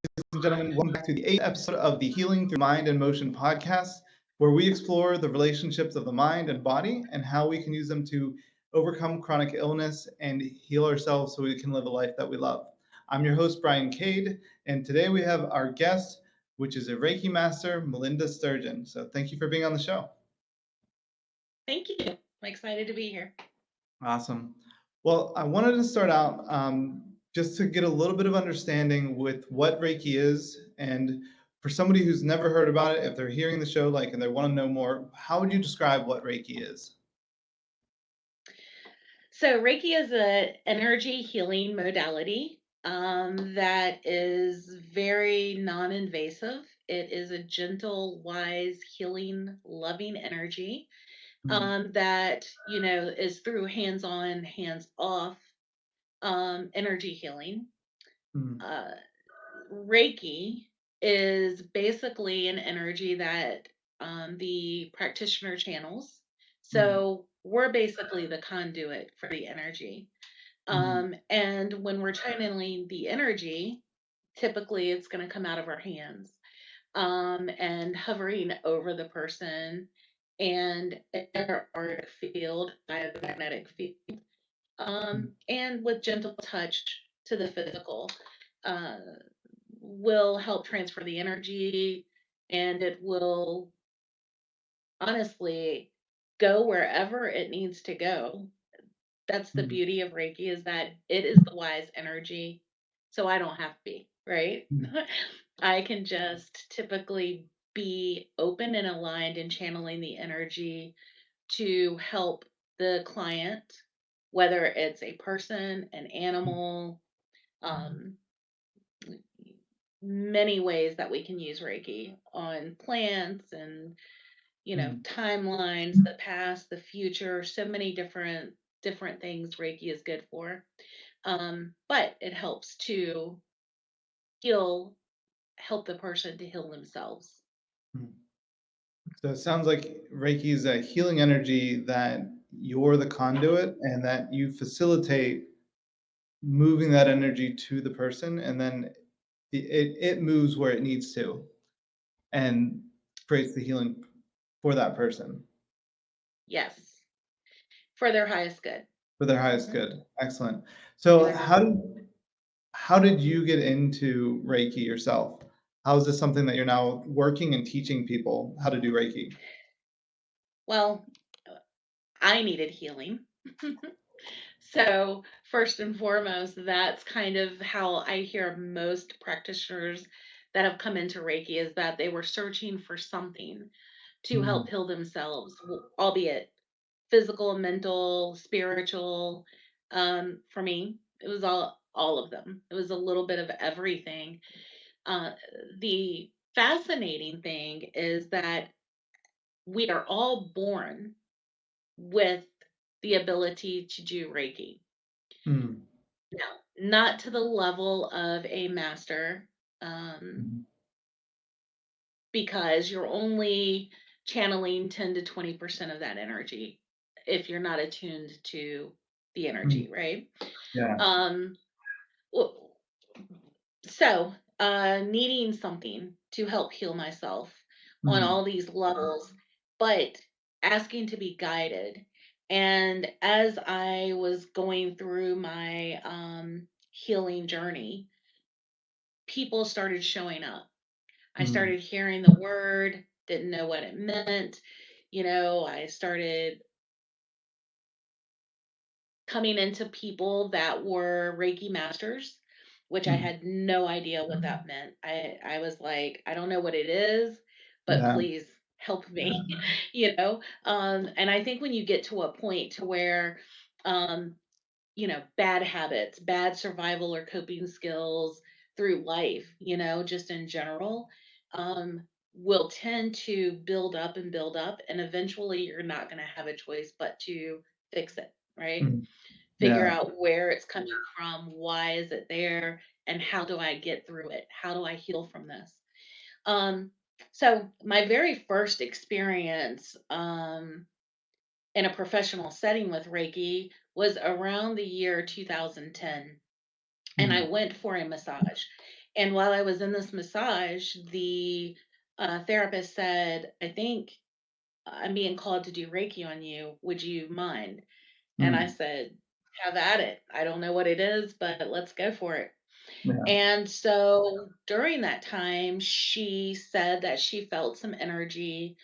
and gentlemen, welcome back to the 8th episode of the Healing Through Mind and Motion podcast, where we explore the relationships of the mind and body and how we can use them to overcome chronic illness and heal ourselves so we can live a life that we love. I'm your host, Brian Cade, and today we have our guest, which is a Reiki master, Melinda Sturgeon. So thank you for being on the show. Thank you. I'm excited to be here. Awesome. Well, I wanted to start out just to get a little bit of understanding with what Reiki is. And for somebody who's never heard about it, if they're hearing the show and they want to know more, how would you describe what Reiki is? So, Reiki is an energy healing modality that is very non invasive. It is a gentle, wise, healing, loving energy Mm, that, is through hands on, hands off energy healing. mm, Uh, Reiki is basically an energy that the practitioner channels. mm, So we're basically the conduit for the energy. mm, And when we're channeling the energy, typically it's going to come out of our hands and hovering over the person and their auric field, diamagnetic field, mm, and with gentle touch to the physical. Uh, will help transfer the energy and it will honestly go wherever it needs to go. That's the mm, beauty of Reiki is that it is the wise energy. So I don't have to be, right? mm, I can just typically be open and aligned and channeling the energy to help the client, whether it's a person, an animal, um, many ways that we can use Reiki on plants and mm. timelines, the past, the future, so many different things Reiki is good for. But it helps to heal, help the person to heal themselves. Mm. So it sounds like Reiki is a healing energy that you're the conduit and that you facilitate moving that energy to the person, and then it moves where it needs to and creates the healing for that person Yes, for their highest good. for their highest Hmm. good. Excellent. So Exactly. how did you get into Reiki yourself? How is this something that you're now working and teaching people how to do Reiki? Well, I needed healing. So, first and foremost, that's kind of how I hear most practitioners that have come into Reiki is that they were searching for something to Mm, help heal themselves, albeit physical, mental, spiritual. For me, it was all of them. It was a little bit of everything. Uh, the fascinating thing is that we are all born with the ability to do Reiki. mm, Now, not to the level of a master, um, mm, because you're only channeling 10 to 20% of that energy if you're not attuned to the mm. energy, right? Yeah. Um, w- so needing something to help heal myself on Mm, all these levels, but asking to be guided. And as I was going through my healing journey, people started showing up. I mm, started hearing the word, didn't know what it meant. I started coming into people that were Reiki masters, which I mm. had no idea what that meant. I was like, I don't know what it is, but Yeah. please help me, And I think when you get to a point to where, um, bad habits, bad survival or coping skills through life, just in general, um, will tend to build up, and eventually you're not going to have a choice but to fix it, right? Mm, Figure yeah. out where it's coming from, why is it there, and how do I get through it? How do I heal from this? Um, so my very first experience in a professional setting with Reiki was around the year 2010, and I Mm, went for a massage. And while I was in this massage, the therapist said, I think I'm being called to do Reiki on you. Would you mind? And I Mm. said, have at it. I don't know what it is, but let's go for it. Yeah. And so during that time, she said that she felt some energy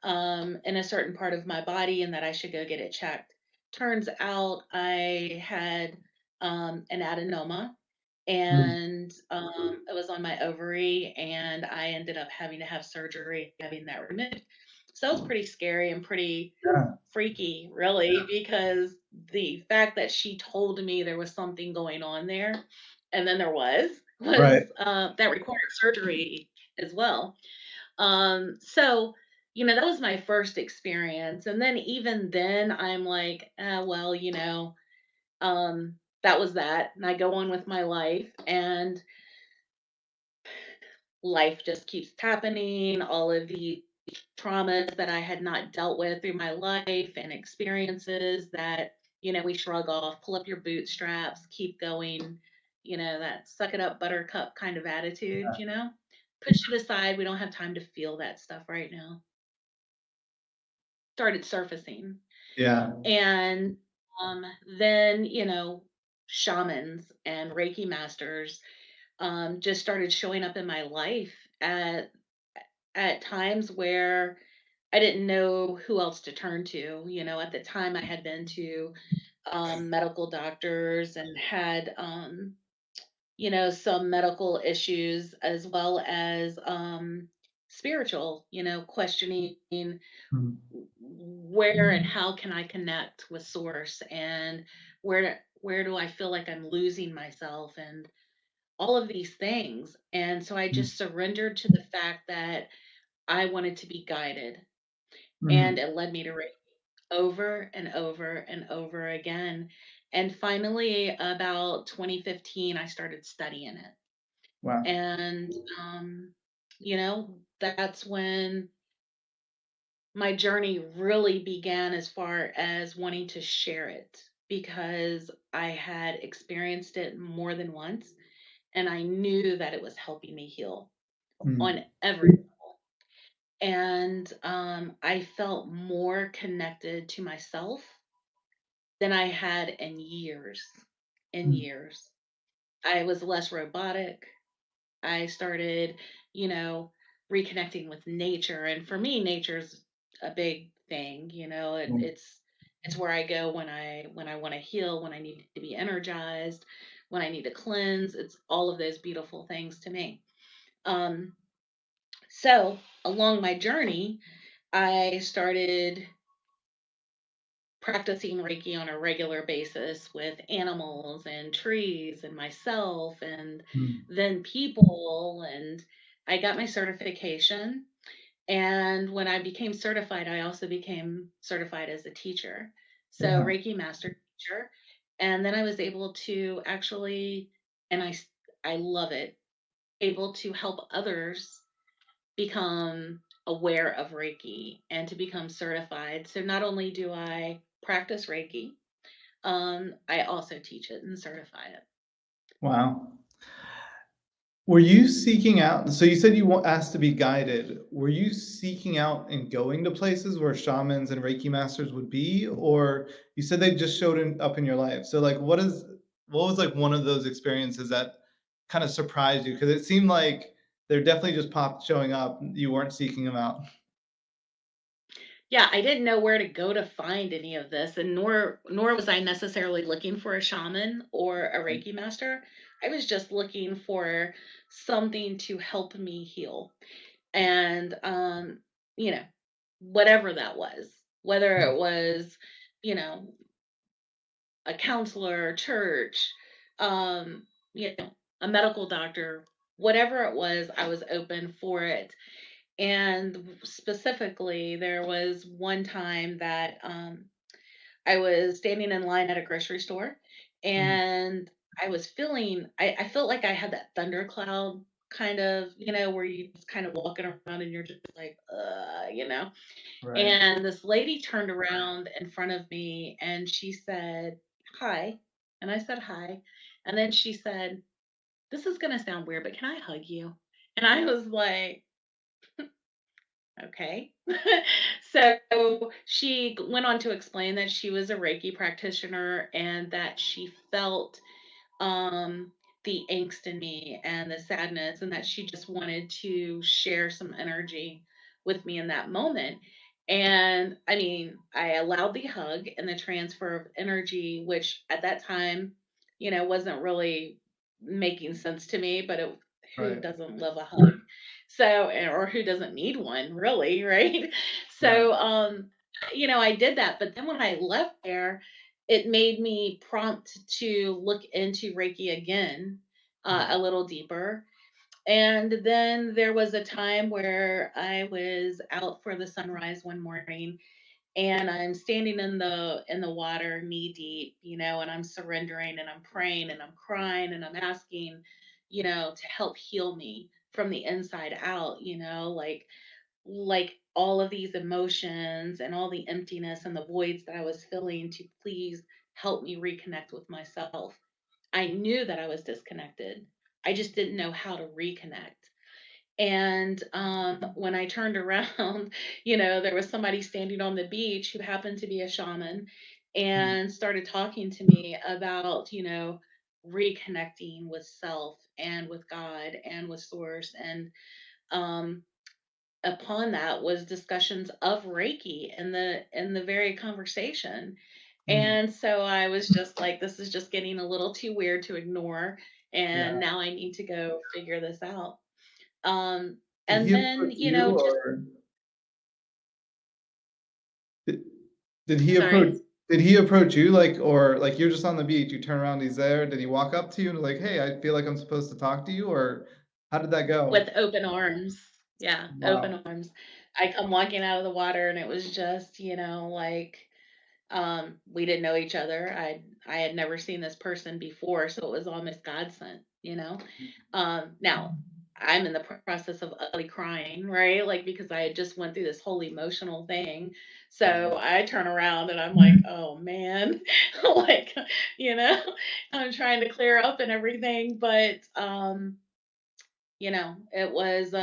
in a certain part of my body and that I should go get it checked. Turns out I had an adenoma, Mm. and it was on my ovary, and I ended up having to have surgery, having that removed. So it was pretty scary and pretty Yeah. freaky, really, because the fact that she told me there was something going on there, and then there was Right. that required surgery as well. So, that was my first experience. And then even then, I'm like, well, that was that. And I go on with my life, and life just keeps happening. All of the traumas that I had not dealt with through my life and experiences that, we shrug off, pull up your bootstraps, keep going, that suck it up, buttercup kind of attitude, push it aside. We don't have time to feel that stuff right now. Started surfacing. Yeah. And um, then, shamans and Reiki masters just started showing up in my life at times where I didn't know who else to turn to. At the time I had been to medical doctors and had, some medical issues as well as spiritual, questioning Mm. where and how can I connect with source, and where do I feel like I'm losing myself, and all of these things. And so I Mm. just surrendered to the fact that I wanted to be guided, and Mm. it led me to Reiki over and over and over again. And finally, about 2015, I started studying it. Wow. And, that's when my journey really began as far as wanting to share it, because I had experienced it more than once, and I knew that it was helping me heal Mm. on every level. And I felt more connected to myself than I had in years. In Mm. years, I was less robotic. I started, you know, reconnecting with nature. And for me, nature's a big thing. Mm. It's where I go when I want to heal, when I need to be energized, when I need to cleanse. It's all of those beautiful things to me. Um, so along my journey, I started practicing Reiki on a regular basis with animals and trees and myself, and Mm. then people. And I got my certification. And when I became certified, I also became certified as a teacher. So, Yeah. Reiki master teacher. And then I was able to actually, and I love it, able to help others become aware of Reiki and to become certified. So not only do I practice Reiki, I also teach it and certify it. Wow. Were you seeking out, so you said you asked to be guided. Were you seeking out and going to places where shamans and Reiki masters would be, or you said they just up in your life? So like what was like one of those experiences that kind of surprised you? Because it seemed like they're definitely just showing up. You weren't seeking them out. Yeah, I didn't know where to go to find any of this, and nor was I necessarily looking for a shaman or a Reiki master. I was just looking for something to help me heal. And you know, whatever that was, whether it was, you know, a counselor, church, a medical doctor, whatever it was, I was open for it. And specifically, there was one time that I was standing in line at a grocery store, Mm. and I felt like I had that thundercloud kind of, where you just kind of walking around and you're just like, Right. and this lady turned around in front of me and she said, "Hi." And I said, "Hi." And then she said, this is gonna sound weird, but can I hug you? And I was like, okay. So she went on to explain that she was a Reiki practitioner and that she felt um, the angst in me and the sadness, and that she just wanted to share some energy with me in that moment. And I mean, I allowed the hug and the transfer of energy, which at that time, wasn't really making sense to me, but who Right. doesn't love a hug? So, or who doesn't need one, really, right? Right. So, I did that. But then when I left there, it made me prompt to look into Reiki again, a Mhm. little deeper. And then there was a time where I was out for the sunrise one morning, and I'm standing in the water knee deep, and I'm surrendering and I'm praying and I'm crying and I'm asking, to help heal me from the inside out, like all of these emotions and all the emptiness and the voids that I was feeling, to please help me reconnect with myself. I knew that I was disconnected. I just didn't know how to reconnect. And when I turned around, there was somebody standing on the beach who happened to be a shaman Mhm. and started talking to me about, reconnecting with self and with God and with source. And um, upon that was discussions of Reiki in the very conversation. Mhm. And so I was just like, this is just getting a little too weird to ignore. And Yeah. now I need to go figure this out. Um, Did and he then, approach you, just or did, did he sorry, approach did he approach you, like, or like you're just on the beach, you turn around, he's there? Did he walk up to you and like, "Hey, I feel like I'm supposed to talk to you," or how did that go? with open arms. Yeah, open Wow. arms. I come walking out of the water and it was just, like, we didn't know each other. I had never seen this person before, so it was almost God sent. Now I'm in the process of ugly crying, right? Like, because I had just went through this whole emotional thing. So I turn around and I'm like, oh man, like, you know, I'm trying to clear up and everything, but it was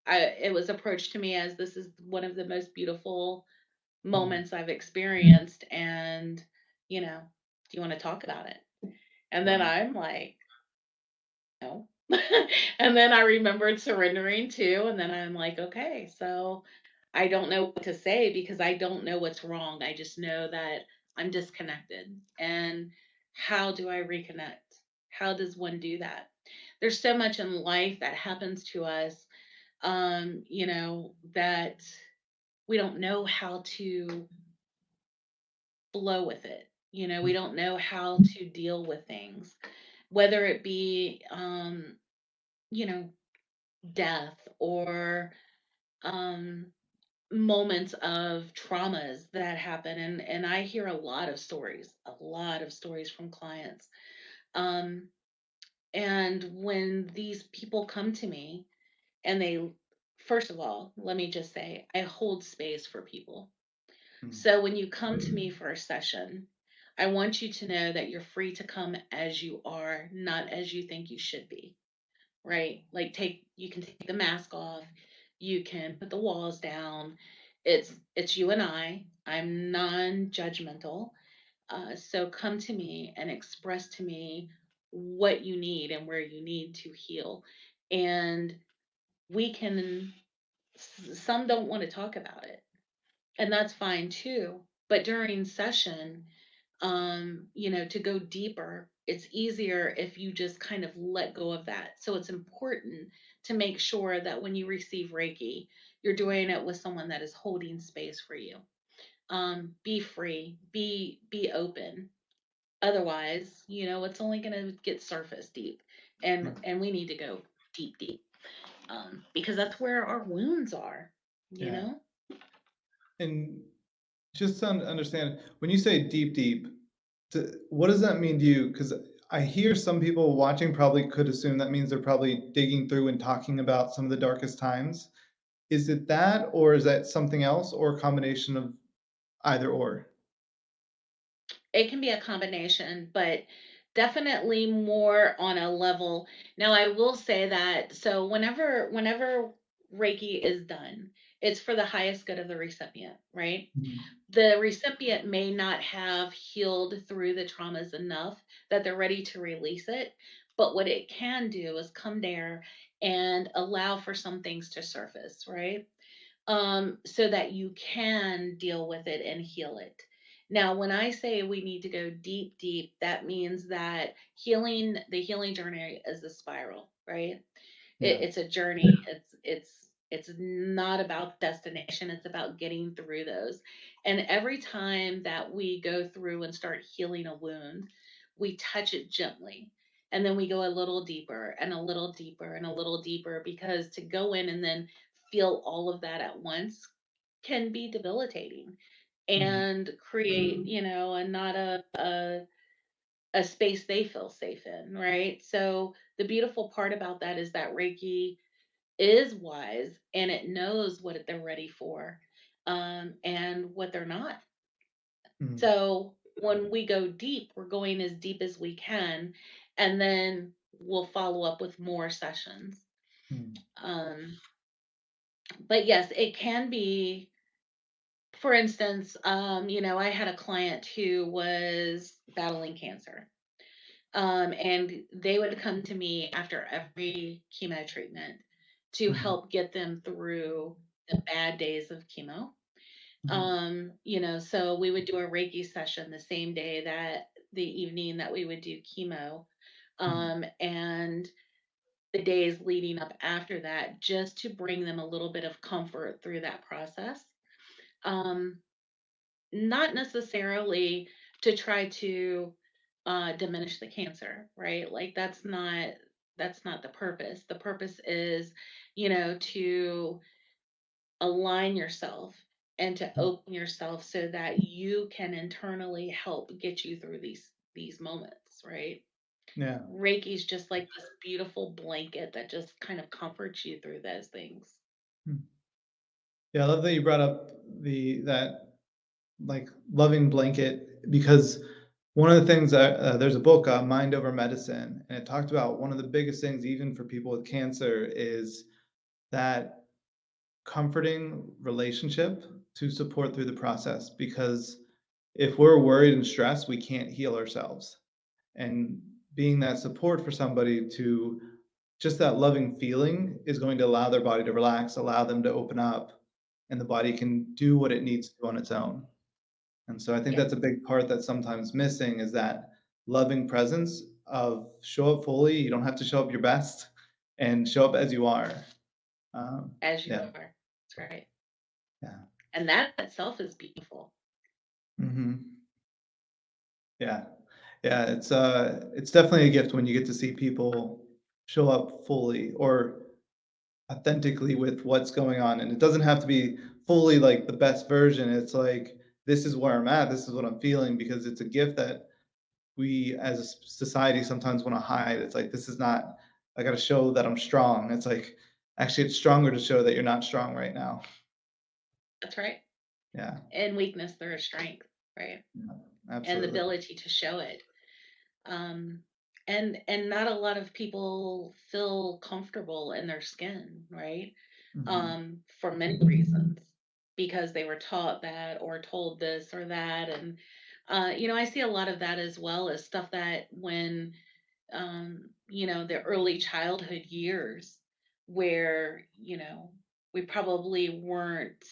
it was approached to me as, this is one of the most beautiful Mhm. moments I've experienced, and, do you want to talk about it? And then Wow. I'm like, no. And then I remembered surrendering too, and then I'm like, okay, so I don't know what to say because I don't know what's wrong. I just know that I'm disconnected. And how do I reconnect? How does one do that? There's so much in life that happens to us, that we don't know how to flow with it. We don't know how to deal with things, whether it be, you know, death or um, moments of traumas that happen. And I hear a lot of stories from clients. Um, and when these people come to me and first of all, let me just say, I hold space for people. Mhm. So when you come to me for a session, I want you to know that you're free to come as you are, not as you think you should be, right? Like, you can take the mask off, you can put the walls down. It's you and I'm non-judgmental. So come to me and express to me what you need and where you need to heal. And we can some don't want to talk about it, and that's fine too. But during session, to go deeper, it's easier if you just kind of let go of that. So it's important to make sure that when you receive Reiki, you're doing it with someone that is holding space for you. Be free, be open. Otherwise, it's only going to get surface deep, and we need to go deep, deep, because that's where our wounds are. You Yeah. know. And just to understand, when you say deep, deep, what does that mean to you? Because I hear some people watching probably could assume that means they're probably digging through and talking about some of the darkest times. Is it that, or is that something else, or a combination of either or? It can be a combination, but Definitely more on a level. Now, I will say that so whenever Reiki is done, it's for the highest good of the recipient, right? Mhm. The recipient may not have healed through the traumas enough that they're ready to release it, but what it can do is come there and allow for some things to surface, right? So that you can deal with it and heal it. Now, when I say we need to go deep, deep, that means that the healing journey is a spiral, right? Yeah. It's a journey. It's not about destination. It's about getting through those. And every time that we go through and start healing a wound, we touch it gently. And then we go a little deeper and a little deeper and a little deeper, because to go in and then feel all of that at once can be debilitating Mhm. and create, and not a space they feel safe in, right? So the beautiful part about that is that Reiki is wise and it knows what they're ready for, and what they're not. Mhm. So when we go deep, we're going as deep as we can, and then we'll follow up with more sessions. Mhm. Um, but yes, it can be. For instance, I had a client who was battling cancer. And they would come to me after every chemo treatment to Mhm. help get them through the bad days of chemo. Mhm. So we would do a Reiki session the same day that the evening that we would do chemo. Mhm. And the days leading up after that, just to bring them a little bit of comfort through that process. Um, Not necessarily to try to diminish the cancer, right? Like that's not the purpose. The purpose is, to align yourself and to Mhm. open yourself so that you can internally help get you through these moments, right? Yeah. Reiki's just like this beautiful blanket that just kind of comforts you through those things. Mm. Yeah, I love that you brought up that like loving blanket because one of the things that there's a book, Mind Over Medicine, and it talked about one of the biggest things, even for people with cancer, is that comforting relationship to support through the process. Because if we're worried and stressed, we can't heal ourselves. And being that support for somebody to just that loving feeling is going to allow their body to relax, allow them to open up, and the body can do what it needs to on its own. And so I think Yeah, that's a big part that's sometimes missing is that loving presence of show up fully. You don't have to show up your best and show up as you are. as you Yeah, are. That's right. yeah. And that itself is beautiful. Hmm. Yeah. Yeah, it's definitely a gift when you get to see people show up fully or authentically with what's going on, and it doesn't have to be fully like the best version. It's like, "This is where I'm at, this is what I'm feeling," because it's a gift that we as a society sometimes wanna hide. It's like, "This is not I gotta show that I'm strong." It's like, actually, it's stronger to show that you're not strong right now. That's right. Yeah. In weakness, there is strength, right? Yeah, And the absolutely. ability to show it. Um, and not a lot of people feel comfortable in their skin, right? Mhm. For many reasons, because they were taught that or told this or that. And I see a lot of that as well as stuff that when the early childhood years where, we probably weren't,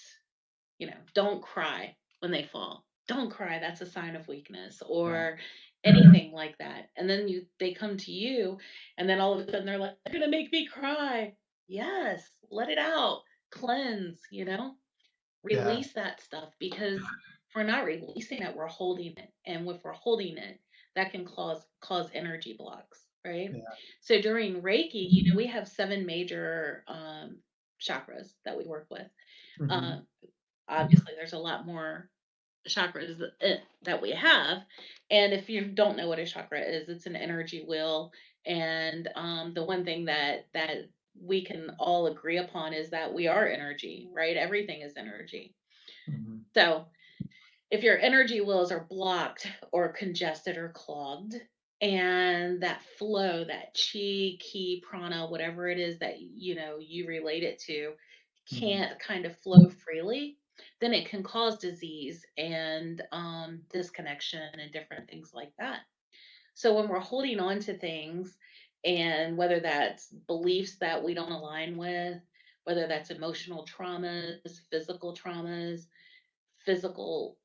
don't cry when they fall. Don't cry, that's a sign of weakness, Yeah. or anything like that. And then they come to you, and then all of a sudden they're like, they're gonna make me cry. Yes, let it out. Cleanse, Yeah. release that stuff, because if we're not releasing it, we're holding it. And if we're holding it, that can cause energy blocks, right? Yeah. So during Reiki, we have seven major chakras that we work with. Mhm. Um, Obviously, there's a lot more chakras that we have. And if you don't know what a chakra is, it's an energy wheel. And the one thing that we can all agree upon is that we are energy, right? Everything is energy. Mhm. So if your energy wheels are blocked or congested or clogged, And that flow, that chi, ki, prana, whatever it is that you relate it to, Mhm. can't kind of flow freely, then it can cause disease and disconnection and different things like that. So when we're holding on to things, and whether that's beliefs that we don't align with, whether that's emotional traumas, physical traumas, physical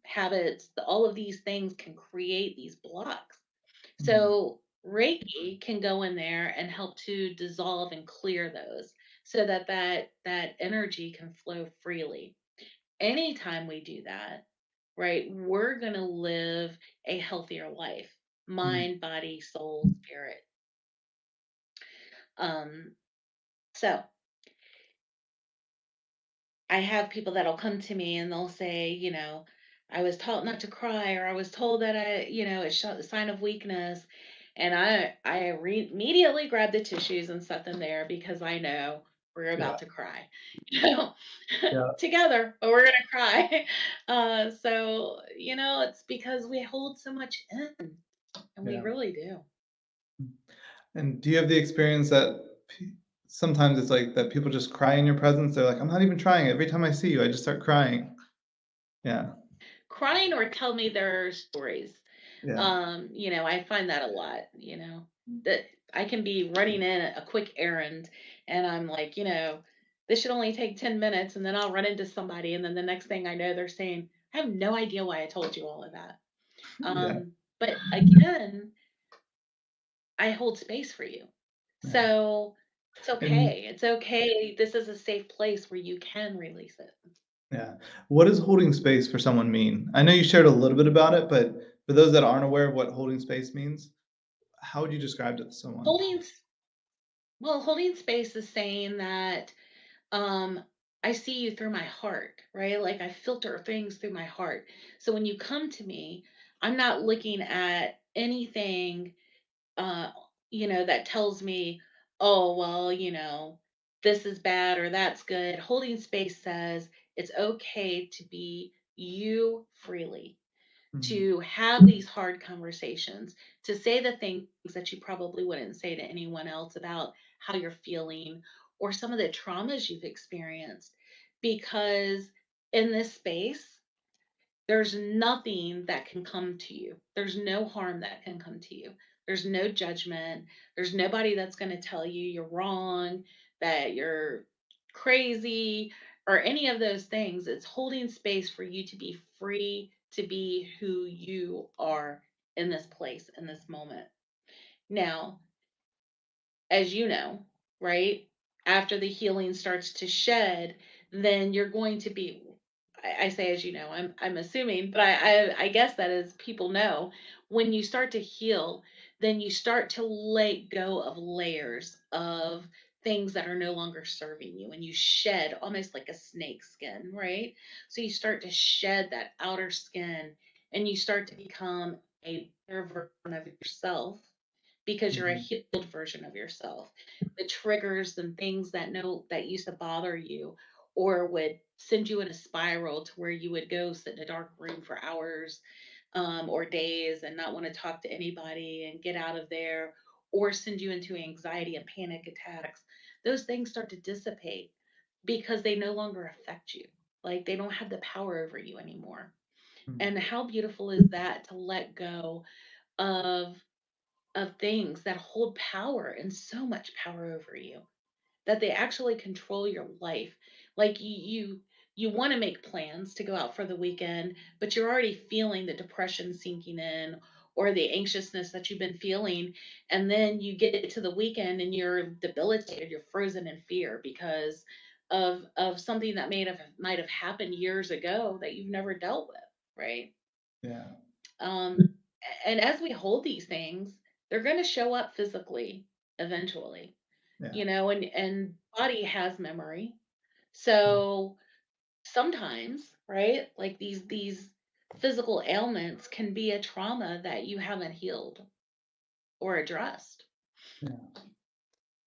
habits, all of these things can create these blocks. Mhm. So Reiki can go in there and help to dissolve and clear those so that that energy can flow freely. Anytime we do that, right, we're going to live a healthier life, Mhm. mind, body, soul, spirit. Um, so I have people that'll come to me and they'll say, I was taught not to cry, or I was told that it's a sign of weakness. And immediately grab the tissues and set them there because I know we're Yeah. about to cry, you know, Yeah. together, but we're going to cry. So, it's because we hold so much in, and we Yeah. really do. And do you have the experience that sometimes it's like that people just cry in your presence? They're like, I'm not even trying. Every time I see you, I just start crying. Yeah. Crying or tell me their stories. Yeah. I find that a lot, that I can be running in a quick errand and I'm like, this should only take 10 minutes, and then I'll run into somebody and then the next thing I know they're saying, I have no idea why I told you all of that. Yeah. But again, I hold space for you. Yeah. So it's And okay. It's okay. This is a safe place where you can release it. yeah, what does holding space for someone mean? I know you shared a little bit about it, but for those that aren't aware of what holding space means, how would you describe it to someone? Holding holding space is saying that um I see you through my heart, right? Like I filter things through my heart. So when you come to me, I'm not looking at anything uh that tells me, oh, well, this is bad or that's good. Holding space says it's okay to be you freely, Mhm. to have these hard conversations, to say the things that you probably wouldn't say to anyone else about how you're feeling or some of the traumas you've experienced. Because in this space, there's nothing that can come to you. There's no harm that can come to you. There's no judgment. There's nobody that's going to tell you you're wrong, that you're crazy, or any of those things. It's holding space for you to be free to be who you are in this place, in this moment. Now, as you know, right? After the healing starts to shed, then you're going to be. I say as you know, I'm assuming, but I guess that as people know, when you start to heal, then you start to let go of layers of things that are no longer serving you, and you shed almost like a snake skin, right? So you start to shed that outer skin, and you start to become a better version of yourself because you're a Mhm. healed version of yourself. The triggers and things that used to bother you or would send you in a spiral to where you would go sit in a dark room for hours or days and not want to talk to anybody and get out of there, or send you into anxiety and panic attacks. Those things start to dissipate because they no longer affect you. Like they don't have the power over you anymore. Mhm. And how beautiful is that to let go of things that hold power and so much power over you, that they actually control your life. Like you want to make plans to go out for the weekend, but you're already feeling the depression sinking in or the anxiousness that you've been feeling, and then you get to the weekend and you're debilitated, you're frozen in fear because of something that might have happened years ago that you've never dealt with, right? Yeah. Um, and as we hold these things, they're going to show up physically eventually, Yeah. and body has memory. So sometimes, right, like these physical ailments can be a trauma that you haven't healed or addressed. Yeah.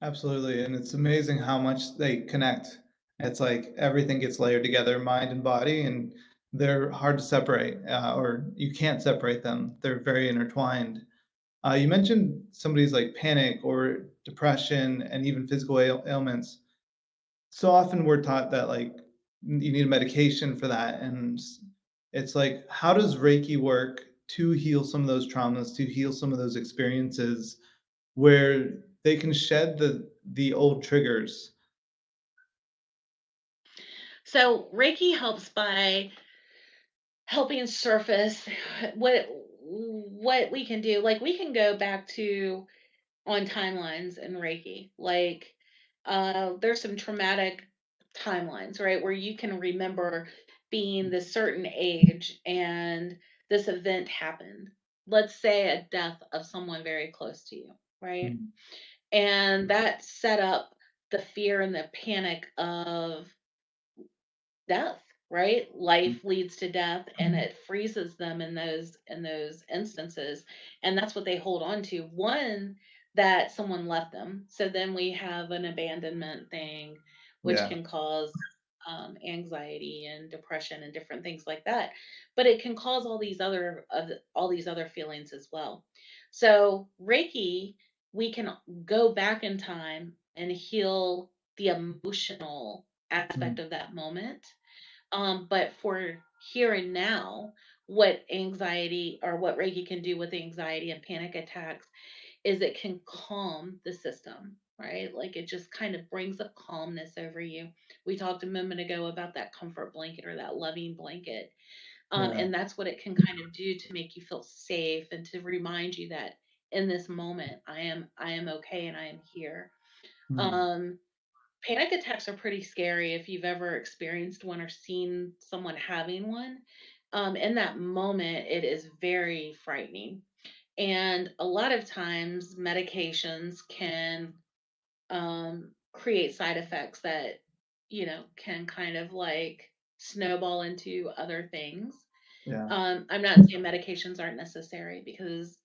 Absolutely. And it's amazing how much they connect. It's like everything gets layered together, mind and body, and they're hard to separate, or you can't separate them. They're very intertwined. You mentioned somebody's like panic or depression and even physical ailments. So often we're taught that like you need a medication for that, and it's like, how does Reiki work to heal some of those traumas, to heal some of those experiences where they can shed the old triggers? So Reiki helps by helping surface what we can do. Like we can go back to on timelines in Reiki. Like there's some traumatic timelines, right, where you can remember being this certain age and this event happened. Let's say a death of someone very close to you, right? Mm, And that set up the fear and the panic of death, right? mm, Life leads to death and mm. it freezes them in those instances. And that's what they hold on to. One, that someone left them. So then we have an abandonment thing, which Yeah, can cause anxiety and depression and different things like that. But it can cause all these other feelings as well. So Reiki, we can go back in time and heal the emotional mm, aspect of that moment. But for here and now, what anxiety or what Reiki can do with anxiety and panic attacks is it can calm the system, right? Like it just kind of brings a calmness over you. We talked a moment ago about that comfort blanket or that loving blanket. yeah, And that's what it can kind of do to make you feel safe and to remind you that in this moment, I am okay and I am here. mm, Um, Panic attacks are pretty scary if you've ever experienced one or seen someone having one. In that moment, it is very frightening. And a lot of times, medications can create side effects that, can kind of like snowball into other things. yeah, I'm not saying medications aren't necessary because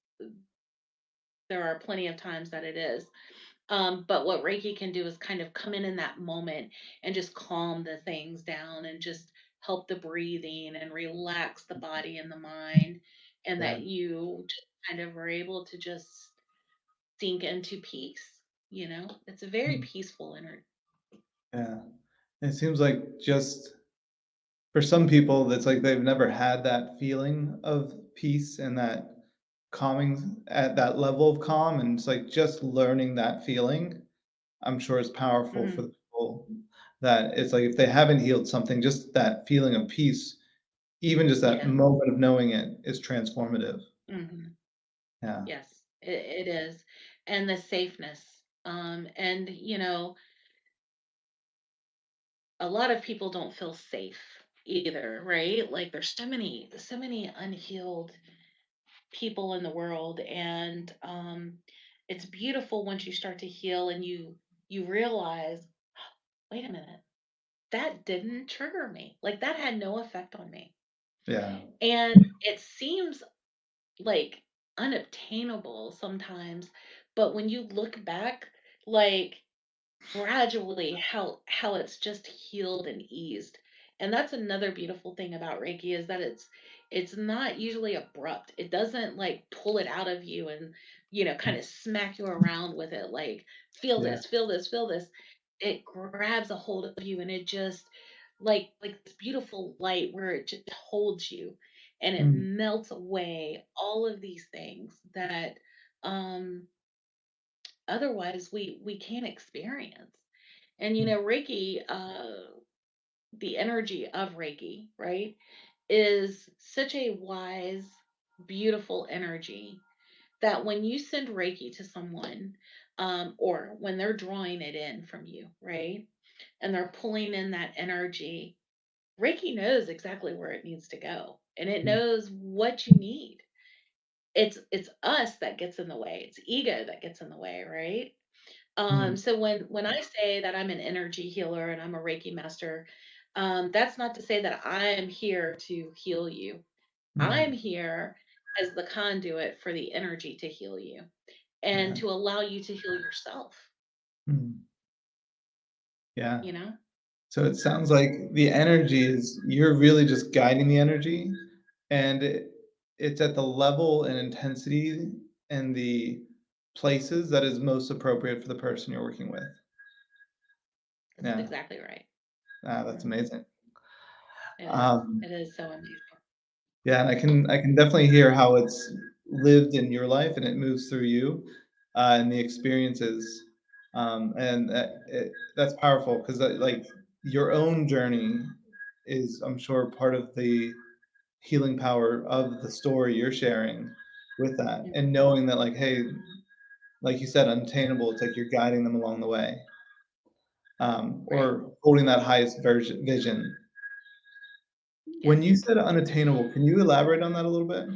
there are plenty of times that it is. But what Reiki can do is kind of come in that moment and just calm the things down and just help the breathing and relax the body and the mind, and yeah, that you just kind of are able to just sink into peace. It's a very mm, peaceful energy. yeah. It seems like just for some people, that's like they've never had that feeling of peace and that calming at that level of calm, and it's like just learning that feeling, I'm sure is powerful for Hmm. the people that it's like if they haven't healed something, just that feeling of peace, even just that Yeah. moment of knowing it is transformative. Hmm. Yeah. Yes, it is, and the safeness. And a lot of people don't feel safe either, right? Like there's so many unhealed people in the world, and it's beautiful once you start to heal and you realize, wait a minute, that didn't trigger me. Like that had no effect on me. Yeah. And it seems like unobtainable sometimes, but when you look back, like gradually how it's just healed and eased. And that's another beautiful thing about Reiki is that it's not usually abrupt. It doesn't like pull it out of you and kind of smack you around with it like feel Yeah. this, feel this. It grabs a hold of you and it just like this beautiful light where it just holds you and it Mm, melts away all of these things that um otherwise we can't experience. And mm, Reiki, the energy of Reiki, right, is such a wise, beautiful energy that when you send Reiki to someone, or when they're drawing it in from you, right, and they're pulling in that energy, Reiki knows exactly where it needs to go and it mm, knows what you need. It's us that gets in the way. It's ego that gets in the way, right? mm, So when I say that I'm an energy healer and I'm a Reiki master, that's not to say that I am here to heal you. I'm mm, here as the conduit for the energy to heal you and yeah. to allow you to heal yourself, Mm, yeah. you know? So it sounds like the energy is you're really just guiding the energy, and it's at the level and intensity and the places that is most appropriate for the person you're working with. That's Yeah, exactly right. that's Mhm. amazing. It is. Um, It is so amazing. yeah, and I can definitely hear how it's lived in your life and it moves through you, and the experiences, and that's powerful because like your own journey is, I'm sure, part of the healing power of the story you're sharing with that, and Mhm. knowing that, like, hey, like you said, unattainable. It's like you're guiding them along the way, Right. or holding that highest vision. When Yeah. you said unattainable, can you elaborate on that a little bit?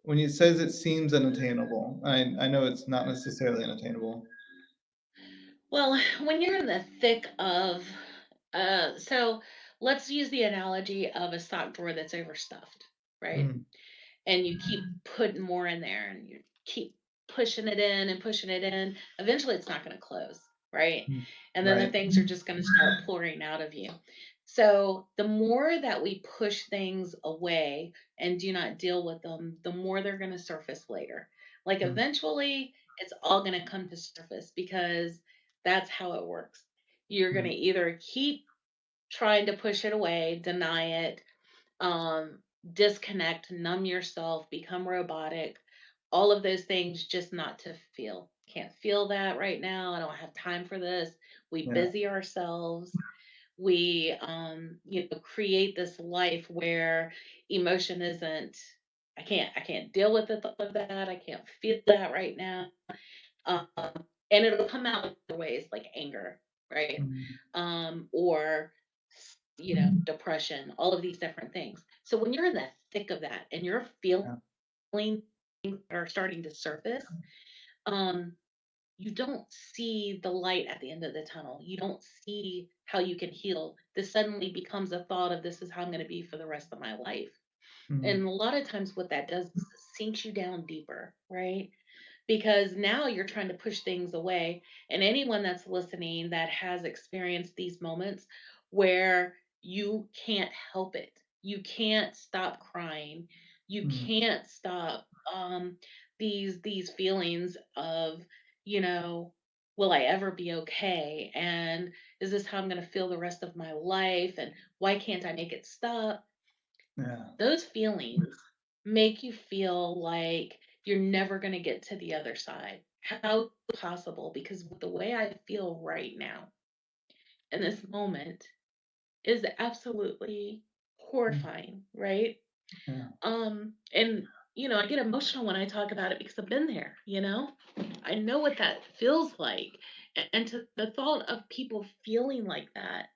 When it says it seems unattainable, I know it's not necessarily unattainable. Well, when you're in the thick of, so let's use the analogy of a sock drawer that's overstuffed, right? Mm, And you keep putting more in there and you keep pushing it in and pushing it in, eventually it's not going to close, right? mm, And then the right. things are just going to start pouring out of you. So the more that we push things away and do not deal with them, the more they're going to surface later. Like Mm, eventually it's all going to come to surface because that's how it works. You're going to mm, either keep trying to push it away, deny it, um, disconnect, numb yourself, become robotic, all of those things just not to feel. Can't feel that right now. I don't have time for this. We yeah. busy ourselves. We create this life where emotion isn't I can't deal with the thought of that. I can't feel that right now. Um, and it'll come out in other ways like anger, right? Mm, Or depression, all of these different things. So when you're in the thick of that and you're feeling yeah. things that are starting to surface, um, you don't see the light at the end of the tunnel. You don't see how you can heal. This suddenly becomes a thought of this is how I'm going to be for the rest of my life. Mm, And a lot of times what that does is it sinks you down deeper, right? Because now you're trying to push things away. And anyone that's listening that has experienced these moments where you can't help it, you can't stop crying, you mm, can't stop these feelings of, you know, will I ever be okay? And is this how I'm going to feel the rest of my life? And why can't I make it stop? yeah. Those feelings make you feel like you're never going to get to the other side. How possible? Because the way I feel right now in this moment is absolutely Mm, horrifying, right? yeah. And I get emotional when I talk about it because I've been there, I know what that feels like. And to the thought of people feeling like that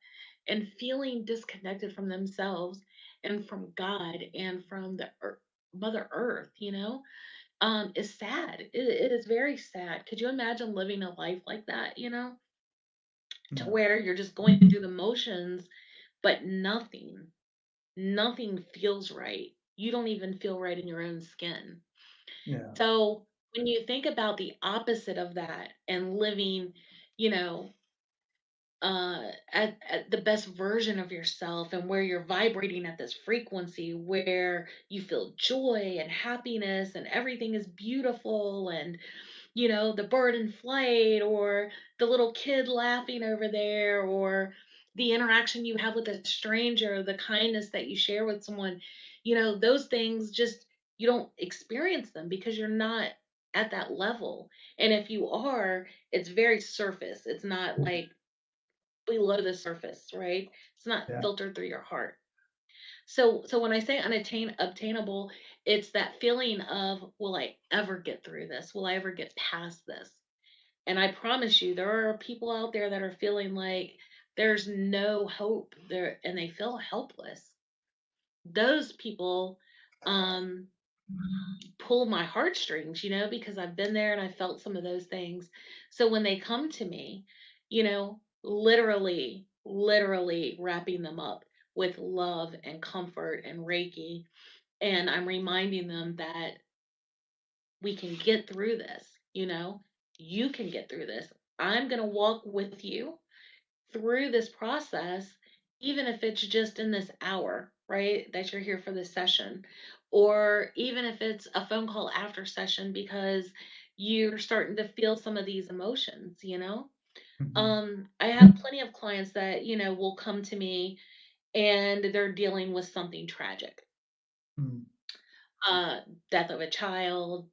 and feeling disconnected from themselves and from God and from the Mother Earth, is sad. It is very sad. Could you imagine living a life like that, to No. where you're just going through the motions, but nothing feels right. You don't even feel right in your own skin. Yeah. So when you think about the opposite of that and living, you know, at the best version of yourself and where you're vibrating at this frequency where you feel joy and happiness and everything is beautiful and the bird in flight or the little kid laughing over there or the interaction you have with a stranger, the kindness that you share with someone, those things just you don't experience them because you're not at that level. And if you are, it's very surface. It's not like below the surface, right? It's not Yeah. filtered through your heart. So when I say obtainable, it's that feeling of will I ever get through this? Will I ever get past this? And I promise you, there are people out there that are feeling like there's no hope there and they feel helpless. Those people um, pull my heartstrings, because I've been there and I felt some of those things. So when they come to me, literally wrapping them up with love and comfort and Reiki, and I'm reminding them that we can get through this, you can get through this. I'm going to walk with you through this process, even if it's just in this hour, right? That you're here for this session. or even if it's a phone call after session because you're starting to feel some of these emotions. Hmm. I have plenty of clients that, will come to me and they're dealing with something tragic. Hmm. Uh, Death of a child,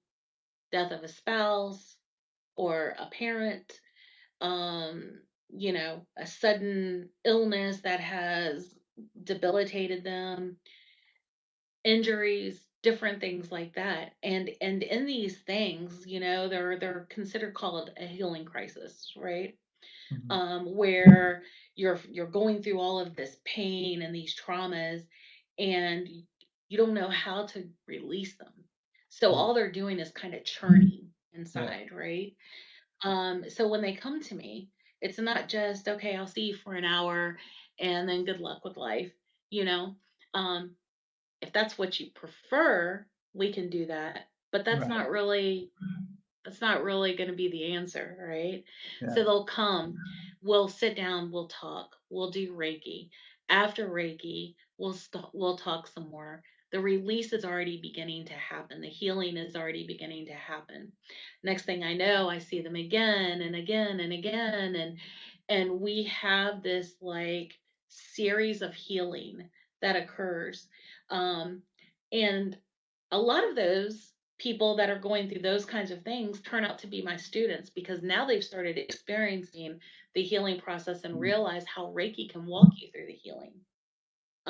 death of a spouse or a parent, a sudden illness that has debilitated them, injuries, different things like that. And in these things, they're considered called a healing crisis, right? Hmm. Where you're going through all of this pain and these traumas, and you don't know how to release them. So Hmm. all they're doing is kind of churning Yeah. inside, right? So when they come to me, it's not just, okay, I'll see you for an hour and then good luck with life, you know. Um, if that's what you prefer, we can do that. But Right. that's not really going to be the answer, right? So Yeah. they'll come, we'll sit down, we'll talk, we'll do Reiki. After Reiki, we'll talk some more. The release is already beginning to happen. The healing is already beginning to happen. Next thing I know, I see them again and again and again, and we have this like series of healing that occurs. Um, and a lot of those people that are going through those kinds of things turn out to be my students because now they've started experiencing the healing process and Mm. realize how Reiki can walk you through the healing,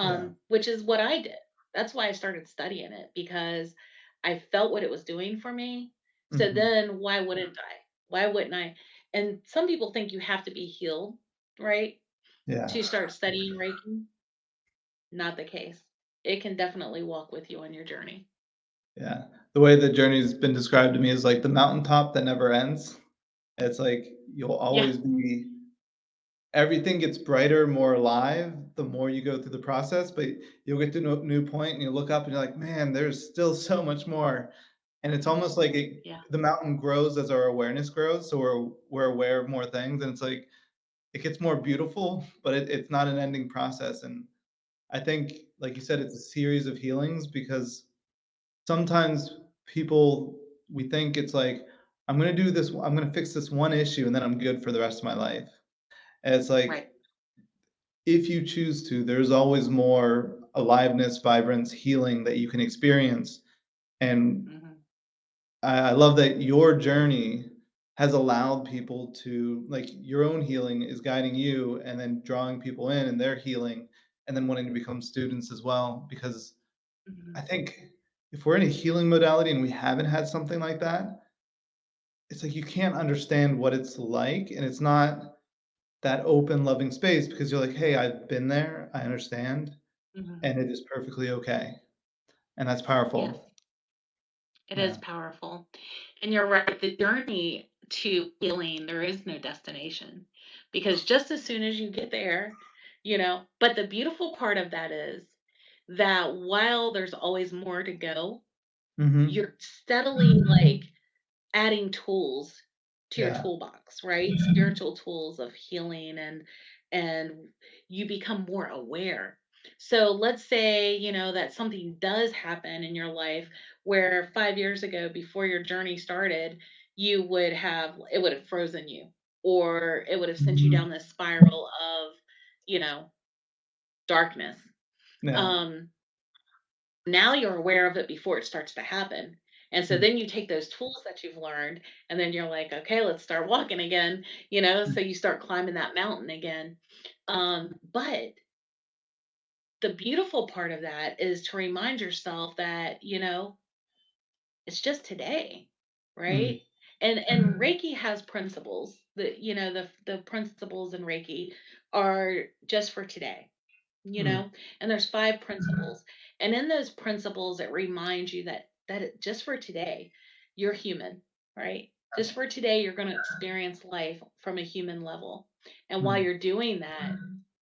Yeah. which is what I did. That's why I started studying it because I felt what it was doing for me. So Hmm. then why wouldn't I? Why wouldn't I? And some people think you have to be healed, right, Yeah. to start studying Reiki. Not the case. It can definitely walk with you on your journey. Yeah. The way the journey's been described to me is like the mountaintop that never ends. It's like you'll Yeah. always be everything gets brighter, more alive the more you go through the process, but you'll get to a new point and you look up and you're like, "Man, there's still so much more." And it's almost like Yeah. the mountain grows as our awareness grows, so we're aware of more things, and it's like it gets more beautiful, but it's not an ending process, and I think, like you said, it's a series of healings because sometimes people we think it's like, "I'm gonna do this I'm gonna fix this one issue, and then I'm good for the rest of my life." And it's Right. like if you choose to, there's always more aliveness, vibrance, healing that you can experience. And Mhm. I love that your journey has allowed people to, like, your own healing is guiding you and then drawing people in and their healing and then wanting to become students as well. Because I Mhm. think if we're in a healing modality and we haven't had something like that, it's like you can't understand what it's like. And it's not that open, loving space because you're like, hey, I've been there, I understand. Mhm. And it is perfectly okay, and that's Yes, powerful. it is Yeah. powerful. And you're right, the journey to healing, there is no destination because just as soon as you get there, but the beautiful part of that is that while there's always more to go, Mhm. you're steadily like adding tools to your Yeah. toolbox, right? Spiritual tools of healing and you become more aware. So let's say, that something does happen in your life where 5 years ago before your journey started, it would have frozen you or it would have sent you down Mhm. this spiral of, you know, darkness. Yeah. Um Now you're aware of it before it starts to happen. And so Mm. then you take those tools that you've learned and then you're like, okay, let's start walking again, Mm. so you start climbing that mountain again. But the beautiful part of that is to remind yourself that, it's just today, Mm. right? And Reiki has principles that, the principles in Reiki are just for today, you Mm. know and there's 5 principles, and in those principles it reminds you just for today you're human, right? Just for today you're going to experience life from a human level, and while Mm. you're doing that,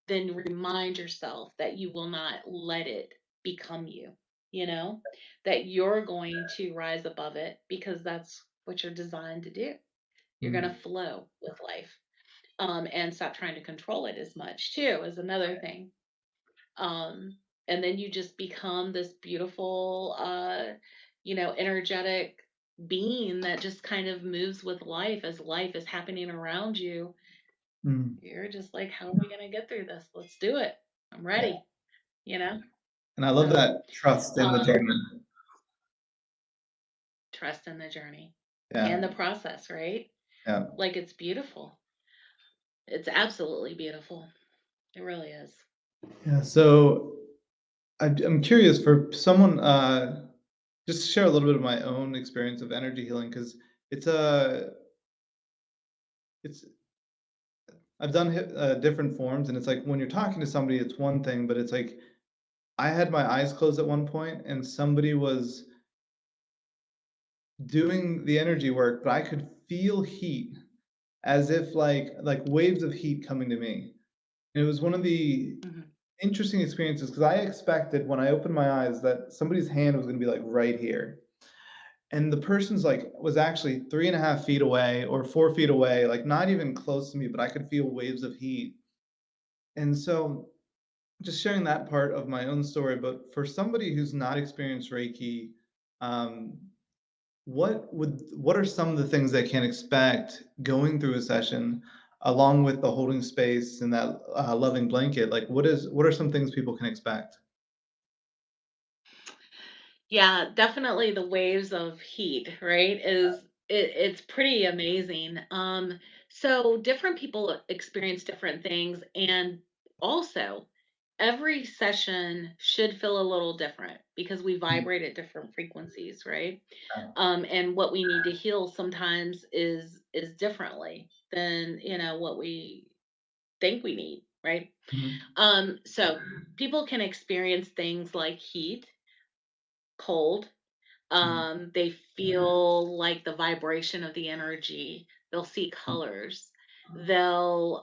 then remind yourself that you will not let it become you, you know that you're going to rise above it because that's what you're designed to do. You're going to Mm. flow with life, and stop trying to control it as much too is another thing. and then you just become this beautiful, energetic being that just kind of moves with life as life is happening around you. Mm. You're just like, how are we going to get through this? Let's do it. I'm Yeah. ready, you know? And I love So, that trust in the um, journey. trust in the journey Yeah. and the process, right? Yeah. Like, it's beautiful. It's absolutely beautiful. It really is. Yeah. So I'm curious for someone, just to share a little bit of my own experience of energy healing, because it's a, it's, I've done different forms, and it's like when you're talking to somebody, it's one thing, but it's like I had my eyes closed at one point, and somebody was doing the energy work, but I could feel heat as if like waves of heat coming to me. And it was one of the Mhm. interesting experiences because I expected when I opened my eyes that somebody's hand was going to be like right here. And the person's like was actually 3.5 feet away or 4 feet away, like not even close to me, but I could feel waves of heat. And so just sharing that part of my own story, but for somebody who's not experienced Reiki, um, what are some of the things they can expect going through a session, along with the holding space and that loving blanket? Like, what are some things people can expect? Yeah, definitely the waves of heat, right? It's pretty amazing. So different people experience different things, and also every session should feel a little different because we Mm, vibrate at different frequencies, right? yeah. And what we need to heal sometimes is differently than, what we think we need, right? Mhm. So people can experience things like heat, cold. Mm, They feel like the vibration of the energy. They'll see mm, colors. They'll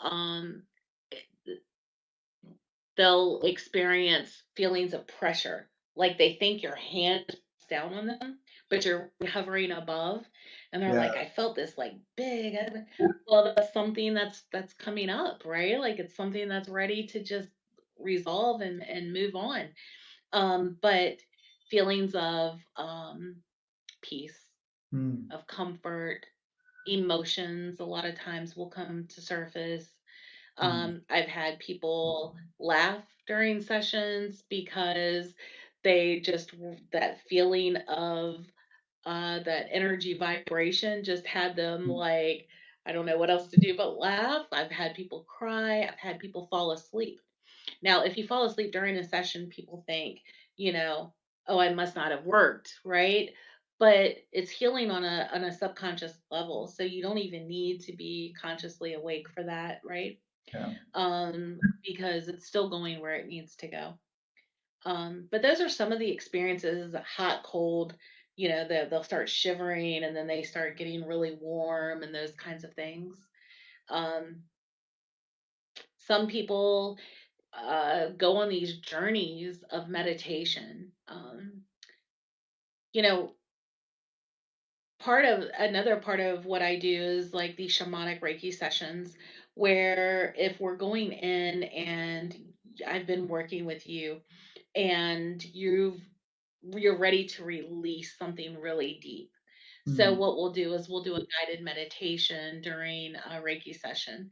they'll experience feelings of pressure, like they think your hand is down on them, but you're hovering above, and they're yeah. like, "I felt this like big." Well, that's something that's coming up, right? Like it's something that's ready to just resolve and move on. But feelings of peace, Mm, of comfort, emotions a lot of times will come to surface. mm, I've had people laugh during sessions because that feeling of that energy vibration just had them mm, like, I don't know what else to do but laugh. I've had people cry. I've had people fall asleep. Now, if you fall asleep during a session, people think, you know, oh, I must not have worked, right? But it's healing on a subconscious level. So you don't even need to be consciously awake for that, right? yeah. Because it's still going where it needs to go. But those are some of the experiences, hot, cold, they'll start shivering and then they start getting really warm and those kinds of things. Um, some people go on these journeys of meditation. You know, another part of what I do is like these shamanic Reiki sessions, where if we're going in and I've been working with you and you're ready to release something really deep. So Mm, what we'll do is we'll do a guided meditation during a Reiki session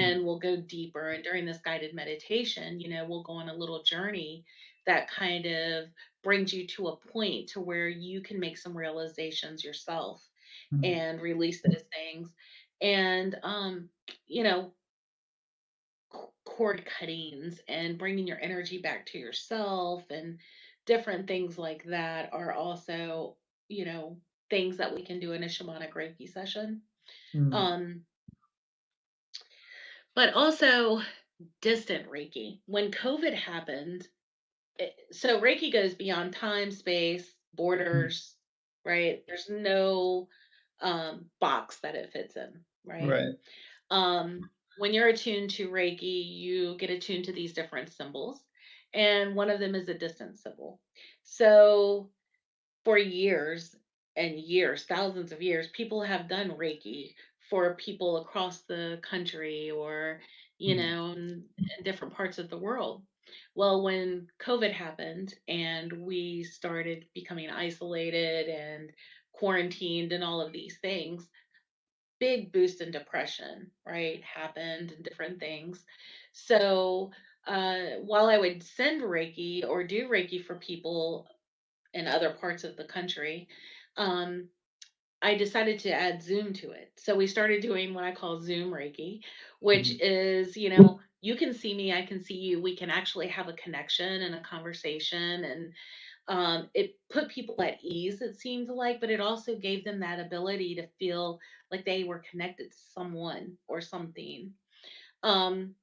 mm, and we'll go deeper. And during this guided meditation, we'll go on a little journey that kind of brings you to a point to where you can make some realizations yourself mm, and release those things. And you know, cord cuttings and bringing your energy back to yourself and different things like that are also, you know, things that we can do in a shamanic Reiki session. mm, Um, but also distant Reiki. When COVID happened, so Reiki goes beyond time, space, mm. borders, right? There's no box that it fits in, right? Right. When you're attuned to Reiki, you get attuned to these different symbols, and one of them is a distance symbol. So, for years and years, thousands of years, people have done Reiki for people across the country or, Mm. in different parts of the world. Well, when COVID happened and we started becoming isolated and quarantined and all of these things, big boost in depression, right, happened and different things. So, while I would send Reiki or do Reiki for people in other parts of the country, um, I decided to add Zoom to it. So we started doing what I call Zoom Reiki, which Mhm. is, you can see me, I can see you. We can actually have a connection and a conversation. And it put people at ease, it seemed like, but it also gave them that ability to feel like they were connected to someone or something. Um,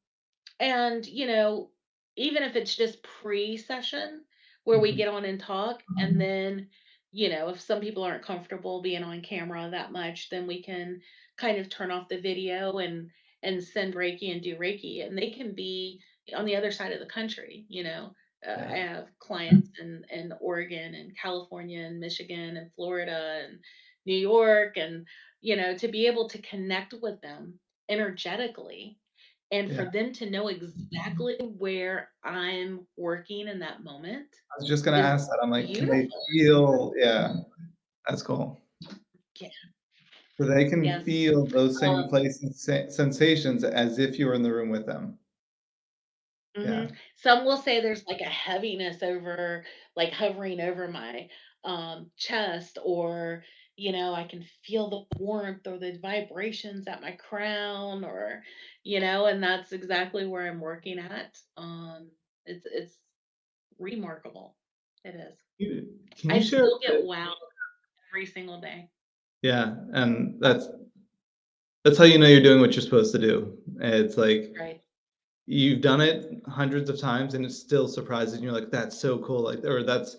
and, even if it's just pre-session where we Mhm. get on and talk, and then, if some people aren't comfortable being on camera that much, then we can kind of turn off the video and send Reiki and do Reiki. And they can be on the other side of the country. I Yeah. have clients in Oregon and California and Michigan and Florida and New York, and to be able to connect with them energetically and Yeah. for them to know exactly where I'm working in that moment I was just gonna is ask that. I'm like, can they beautiful. feel? Yeah, that's cool. Yeah. So they can Yes. feel those same Um, places, sensations as if you were in the room with them. Yeah. Some will say there's like a heaviness over, like hovering over my chest, or I can feel the warmth or the vibrations at my crown, and that's exactly where I'm working at. It's remarkable. It is. Can I you share a still get bit? wowed every single day. Yeah, and that's how you know you're doing what you're supposed to do. It's like Right. you've done it hundreds of times and it still surprises you. You're like, "That's so cool," like, or "That's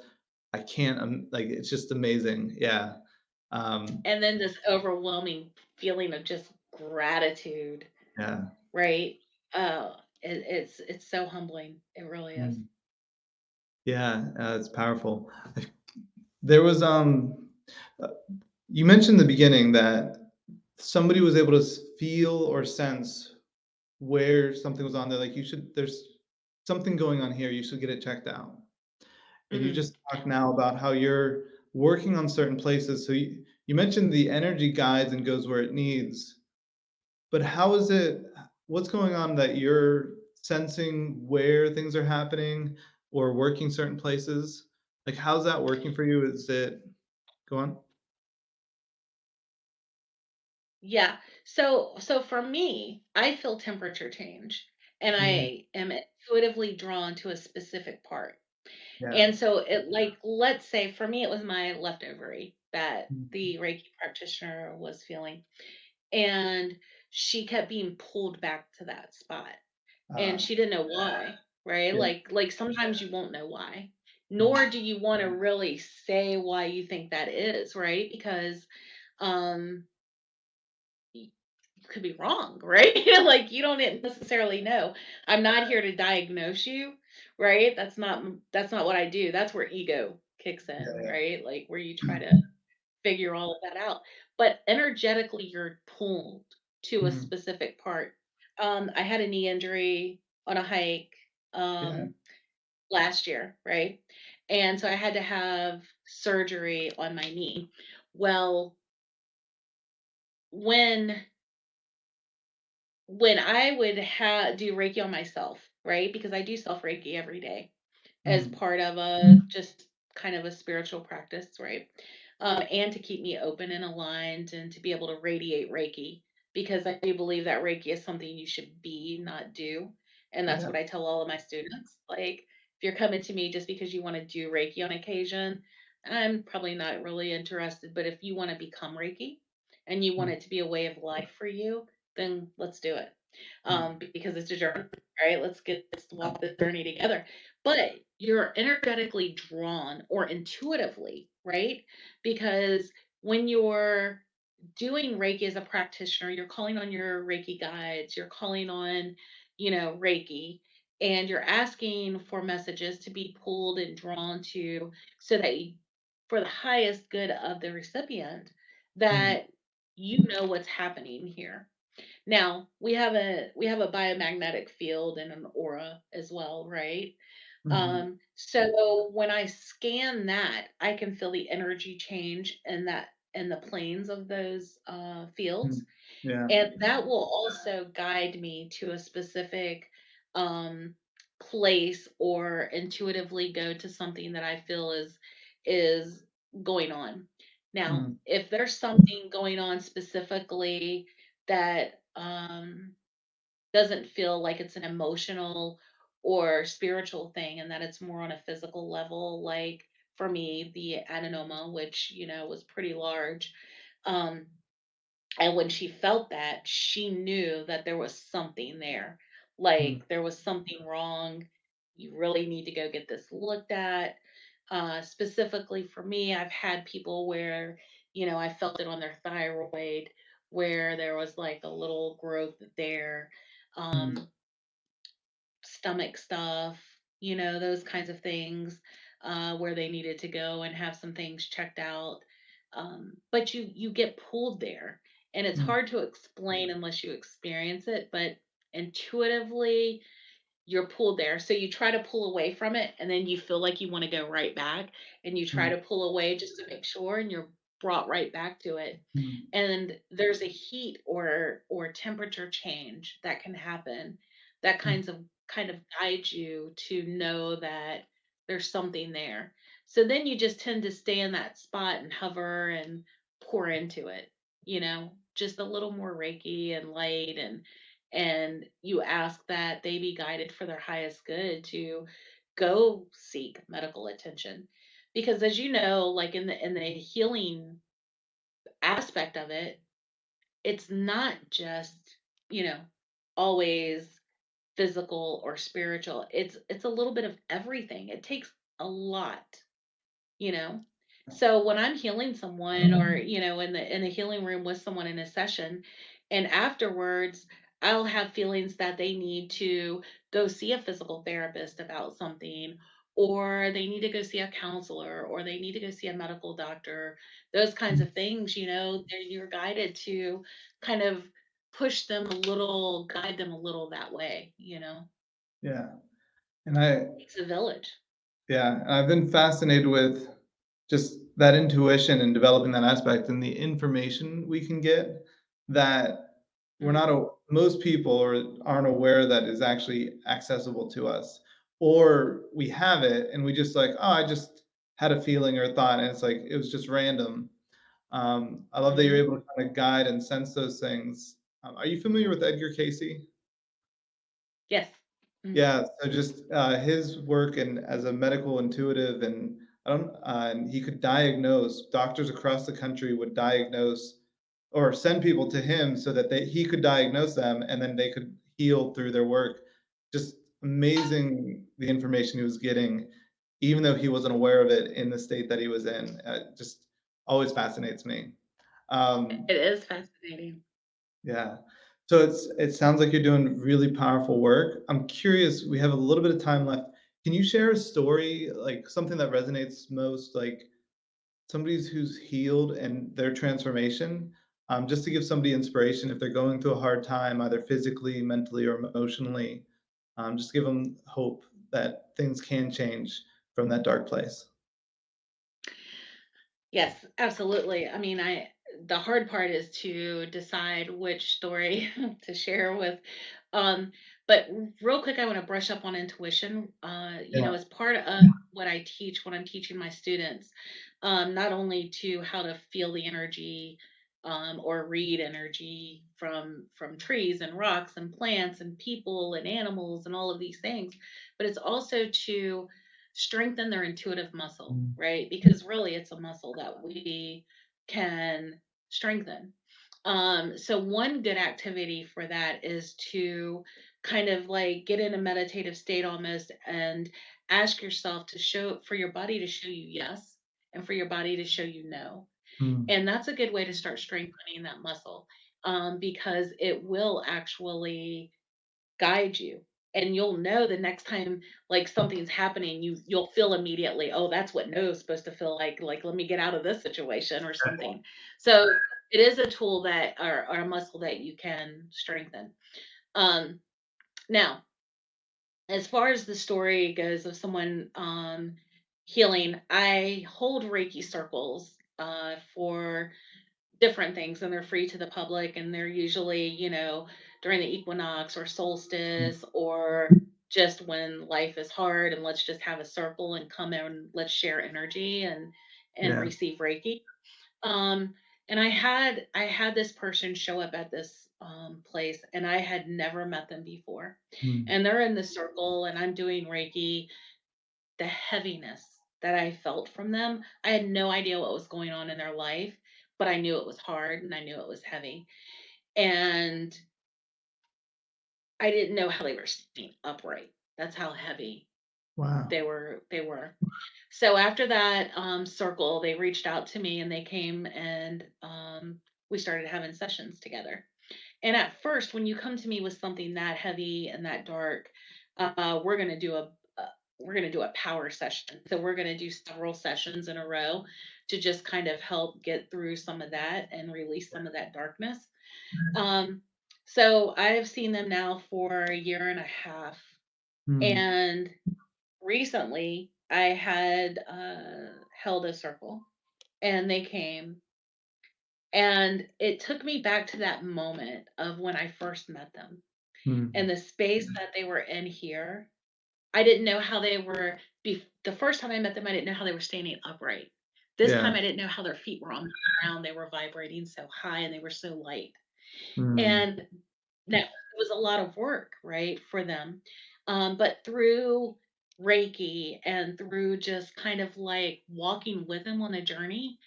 I can't," like, it's just amazing. Yeah. Um, And then this overwhelming feeling of just gratitude, yeah. right? It's so humbling. It really is. Mm. Yeah, it's powerful. There was, uh, you mentioned in the beginning that somebody was able to feel or sense where something was on there, like, there's something going on here, you should get it checked out. And you Mhm. just talked now about how you're working on certain places. So you mentioned the energy guides and goes where it needs, but how is it, what's going on that you're sensing where things are happening or working certain places? Like, how's that working for you? Is it, go on? Yeah. So for me, I feel temperature change, and Mm, I am intuitively drawn to a specific part. yeah. And so let's say for me it was my left ovary that Mm, the Reiki practitioner was feeling, and she kept being pulled back to that spot. And uh, she didn't know why, right? yeah. Like sometimes you won't know why, Mm, nor do you want to really say why you think that is, right? Because um you could be wrong, right? Like you don't necessarily know. I'm not here to diagnose you, right? That's not what I do. That's where ego kicks yeah, in, yeah. right? Like where you try to figure all of that out. But energetically, you're pulled to a Mm, specific part. I had a knee injury on a hike yeah. um, last year, right? And so I had to have surgery on my knee. Well, when I would do Reiki on myself, right? Because I do self Reiki every day as Mm, part of a just kind of a spiritual practice, right? And to keep me open and aligned and to be able to radiate Reiki, because I do believe that Reiki is something you should be, not do. And that's yeah. what I tell all of my students. Like, if you're coming to me just because you want to do Reiki on occasion, I'm probably not really interested. But if you want to become Reiki and you want Mm, it to be a way of life for you, then let's do it. mm, Because it's a journey, right? Let's walk this journey together. But you're energetically drawn or intuitively, right? Because when you're doing Reiki as a practitioner, you're calling on your Reiki guides, you're calling on, Reiki, and you're asking for messages to be pulled and drawn to so that for the highest good of the recipient, mm, that you know what's happening here. Now, we have a biomagnetic field and an aura as well, right? Hmm. So when I scan that, I can feel the energy change in the planes of those fields, Yeah. and that will also guide me to a specific um, place or intuitively go to something that I feel is going on. Now, Mm, if there's something going on specifically that doesn't feel like it's an emotional or spiritual thing and that it's more on a physical level, like for me, the adenoma, which, was pretty large. Um, and when she felt that, she knew that there was something there. mm, Like there was something wrong. You really need to go get this looked at. Specifically for me, I've had people where, I felt it on their thyroid, where there was like a little growth there. mm, Um, Stomach stuff, those kinds of things, where they needed to go and have some things checked out. But you get pulled there, and it's mm, hard to explain unless you experience it. But intuitively, you're pulled there. So you try to pull away from it, and then you feel like you want to go right back, and you try mm, to pull away just to make sure, and you're brought right back to it. mm, And there's a heat or temperature change that can happen that mm, kind of guides you to know that there's something there. So then you just tend to stay in that spot and hover and pour into it, just a little more Reiki and light, and you ask that they be guided for their highest good to go seek medical attention. Because as you know, like in the healing aspect of it, it's not just, you know, always physical or spiritual. It's a little bit of everything. It takes a lot, you know. So when I'm healing someone or, in the healing room with someone in a session, and afterwards I'll have feelings that they need to go see a physical therapist about something, or they need to go see a counselor, or they need to go see a medical doctor. Those kinds mm. of things, you're guided to kind of push them a little, guide them a little that way. Yeah. And I, It's a village. yeah, and I've been fascinated with just that intuition and developing that aspect and the information we can get that we're not, Mhm. most people aren't aware that is actually accessible to us. Or we have it and we just like, oh, I just had a feeling or a thought, and it's like it was just random. I love that you're Mhm. able to kind of guide and sense those things. Are you familiar with Edgar Casey? Yes. Mhm. Yeah, so just, his work and as a medical intuitive, and I don't and he could diagnose doctors across the country would diagnose or send people to him so that he could diagnose them, and then they could heal through their work. Just amazing the information he was getting, even though he wasn't aware of it in the state that he was in. Just always fascinates me. Um It is fascinating. yeah. So it sounds like you're doing really powerful work. I'm curious, we have a little bit of time left. Can you share a story, like something that resonates most, like somebody's who's healed and their transformation, just to give somebody inspiration if they're going through a hard time, either physically, mentally, or emotionally, just give them hope that things can change from that dark place. Yes, absolutely. I mean, the hard part is to decide which story to share with. Um, but real quick, I want to brush up on intuition. Yeah. As part of what I teach when I'm teaching my students, not only to how to feel the energy, or read energy from trees and rocks and plants and people and animals and all of these things, but it's also to strengthen their intuitive muscle, Mm, right? Because really it's a muscle that we can strengthen. So one good activity for that is to kind of like get in a meditative state almost and ask yourself to show for your body to show you yes and for your body to show you no. mm, And that's a good way to start strengthening that muscle, because it will actually guide you. And you'll know the next time like something's happening, you'll feel immediately, oh, that's what no is supposed to feel like let me get out of this situation or something. So it is a tool that, or a muscle that you can strengthen. Um, Now, as far as the story goes of someone healing, I hold Reiki circles for different things, and they're free to the public, and they're usually, during the equinox or Mm. solstice, or just when life is hard, and let's just have a circle and come in and let's share energy and Yeah. receive Reiki. Um, and I had this person show up at this place, and I had never met them before. Mm. And they're in the circle, and I'm doing Reiki. The heaviness that I felt from them, I had no idea what was going on in their life, but I knew it was hard and I knew it was heavy. And I didn't know how they were staying upright. That's how heavy Wow. they were. So after that circle, they reached out to me and they came, and we started having sessions together. And at first, when you come to me with something that heavy and that dark, we're going to do a power session. So we're going to do several sessions in a row to just kind of help get through some of that and release some of that darkness. Um, so I've seen them now for a year and a half, Mm. and recently I had held a circle, and they came, and it took me back to that moment of when I first met them and Mm. the space that they were in here. I didn't know how they were. The first time I met them, I didn't know how they were standing upright. This Yeah. time, I didn't know how their feet were on the ground. They were vibrating so high and they were so light. Mm. And now it was a lot of work, right, for them. But through Reiki and through just kind of like walking with them on a journey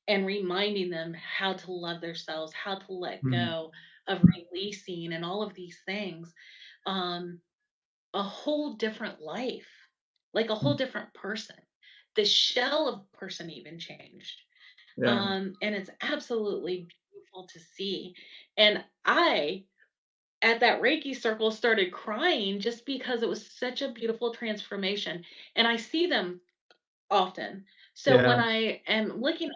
and reminding them how to love themselves, how to let Mm. go of releasing and all of these things, um, a whole different life, like a whole Mm. different person. The shell of the person even changed. Yeah. And it's absolutely beautiful to see. And I, at that Reiki circle, started crying just because it was such a beautiful transformation. And I see them often. So when Yeah. I am looking,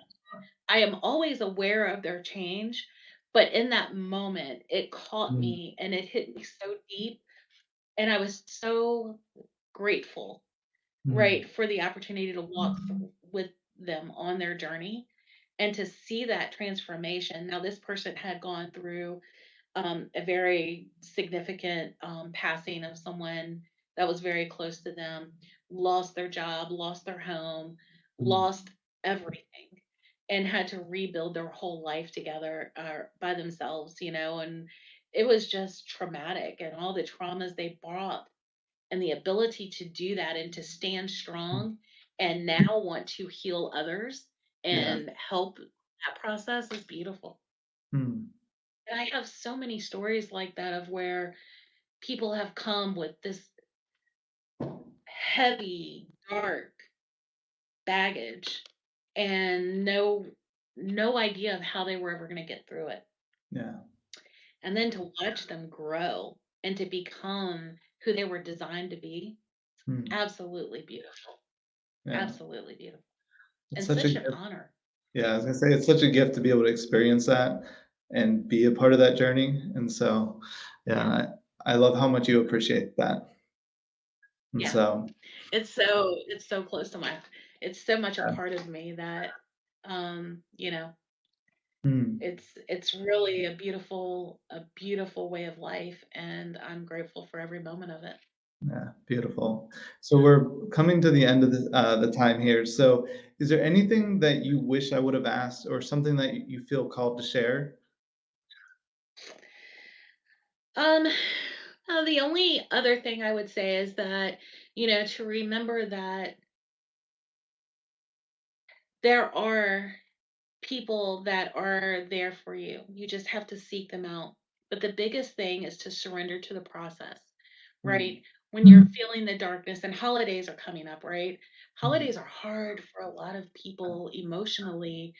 I am always aware of their change. But in that moment, it caught Mm. me and it hit me so deep. And I was so grateful, Mm. right, for the opportunity to walk with them on their journey and to see that transformation. Now, this person had gone through a very significant passing of someone that was very close to them, lost their job, lost their home, Mm. lost everything, and had to rebuild their whole life together by themselves, and it was just traumatic, and all the traumas they brought and the ability to do that and to stand Mm. strong and now want to heal others Yeah. and help that process is beautiful. Mm. And I have so many stories like that of where people have come with this heavy, dark baggage and no idea of how they were ever going to get through it. Yeah. And then to watch them grow and to become who they were designed to be, Mm. absolutely beautiful. Yeah. Absolutely beautiful. It's And such a such an gift. honor. Yeah, I was gonna say it's such a gift to be able to experience that and be a part of that journey. And so, yeah, Yeah. I love how much you appreciate that. And Yeah. so, It's so close to my it's so much a yeah. part of me that um, you know, Mm. it's really a beautiful way of life, and I'm grateful for every moment of it. Yeah, beautiful. So we're coming to the end of the time here. So, is there anything that you wish I would have asked, or something that you feel called to share? Um, the only other thing I would say is that, to remember that there are people that are there for you. You just have to seek them out. But the biggest thing is to surrender to the process, Mm. right? When you're feeling the darkness, and holidays are coming up, right? Mm. Holidays are hard for a lot of people emotionally,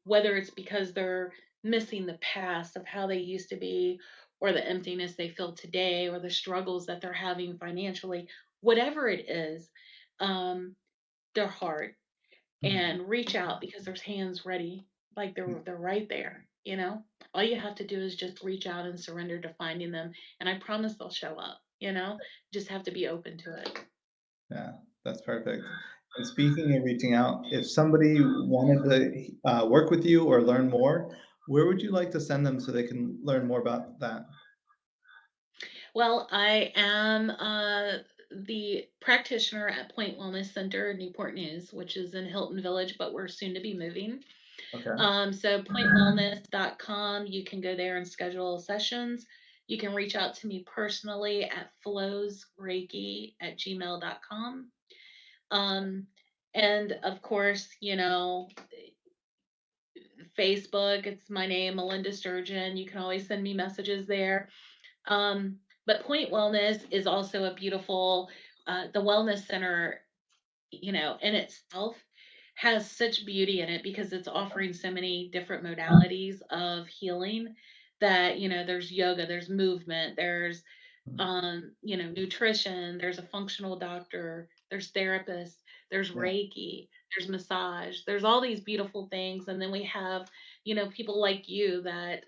whether it's because they're missing the past of how they used to be, or the emptiness they feel today, or the struggles that they're having financially, whatever it is, they're hard, Mm. and reach out because there's hands ready. Like they're right there, you know? All you have to do is just reach out and surrender to finding them, and I promise they'll show up, you know? Just have to be open to it. Yeah, that's perfect. And speaking of reaching out, if somebody wanted to work with you or learn more, where would you like to send them so they can learn more about that? Well, I am the practitioner at Point Wellness Center in Newport News, which is in Hilton Village, but we're soon to be moving. Okay. So pointwellness.com, you can go there and schedule sessions. You can reach out to me personally at flowsreiki@gmail.com. Um, and of course, Facebook, it's my name, Melinda Sturgeon. You can always send me messages there. But Point Wellness is also a beautiful, the wellness center, in itself has such beauty in it because it's offering so many different modalities of healing that, there's yoga, there's movement, there's Mm. nutrition, there's a functional doctor, there's therapists, there's Yeah. Reiki, there's massage, there's all these beautiful things. And then we have, people like you that,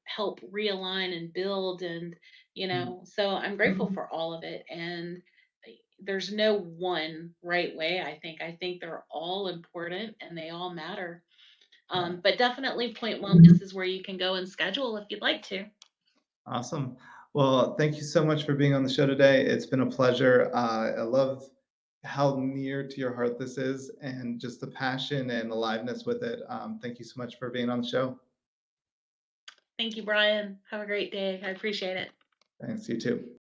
help realign and build and, Mm. so I'm grateful for all of it. And there's no one right way. I think they're all important and they all matter. Yeah. But definitely Point Wellness is where you can go and schedule if you'd like to. Awesome. Well, thank you so much for being on the show today. It's been a pleasure. I love how near to your heart this is and just the passion and aliveness with it. Thank you so much for being on the show. Thank you, Brian. Have a great day. I appreciate it. Thanks, you too.